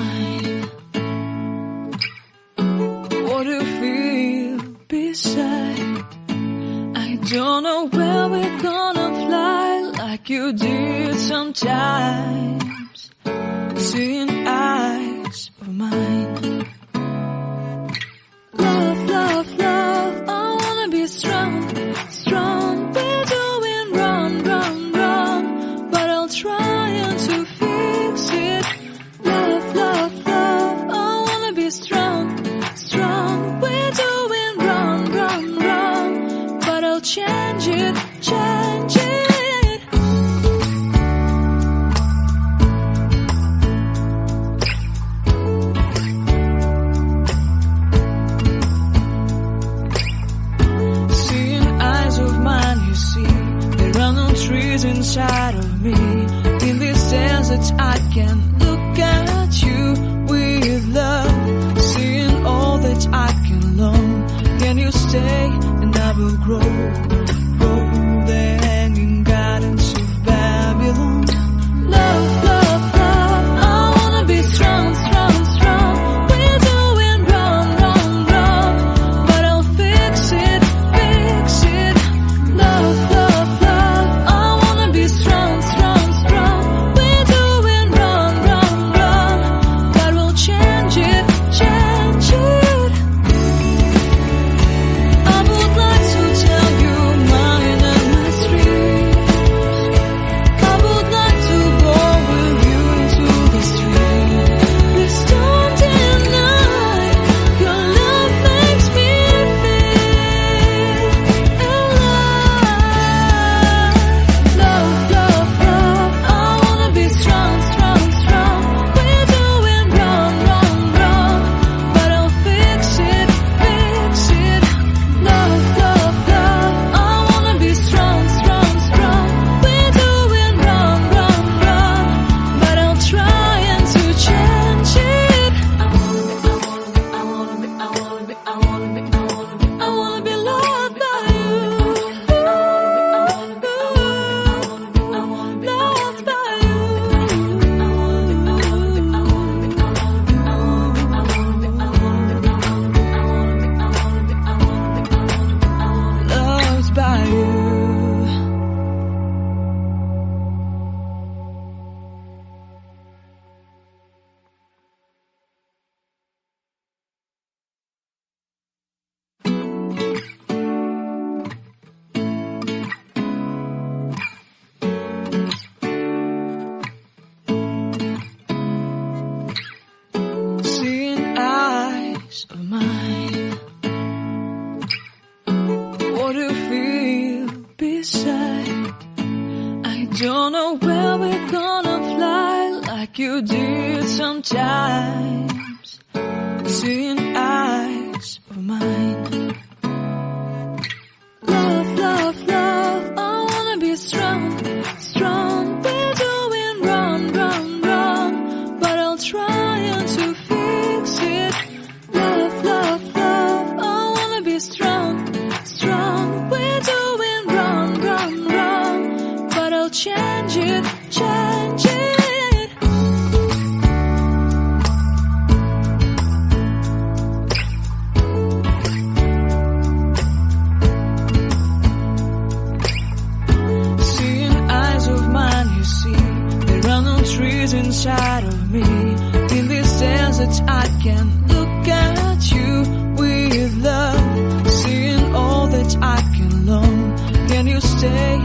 mine. What do you feel beside? I don't know where we're gonna fly like you did sometimes. Seeing eyes of mine. Love, love, love, I wanna be strong, strong. We're doing wrong, wrong, wrong, but I'll try to fix it. Love, love, love, I wanna be strong, strong. We're doing wrong, wrong, wrong, but I'll change it, change it. Trees inside of me. In this desert I can look at you with love. Seeing all that I can learn. Can you stay and I will grow? Grow the hanging gardens of Babylon. Love, love, love, I wanna be strong, strong, strong. We're doing wrong, wrong, wrong, but I'll fix it, fix it. Love, love, love, strong, strong, strong. We're doing wrong, wrong, wrong, but we'll change it, change it. I would like to tell you mine and my streets. I would like to go with you into the street. Please don't deny your love makes me feel alive. Love, love, love, I wanna be strong, strong, strong. We're doing wrong, wrong, wrong, but I'll fix it, fix it. Love, love, love, I wanna be strong, strong, strong. We're doing wrong, wrong, wrong, but I'll try to change it. I wanna be loved by you. Loved by you. Loved by you. Seeing eyes of mine. What do you feel beside? I don't know where we're gonna fly like you did sometimes. Seeing eyes of mine. Love, love, love, I wanna be strong, strong. We're doing wrong, wrong, wrong, but I'll try to fix it. Love, love, love, I wanna be strong, strong. We're doing wrong, wrong, wrong, but I'll change it, change it. Seeing eyes of mine, you see, there are no trees inside of me. In this desert I can look at you with love. Seeing all that I can learn. Can you stay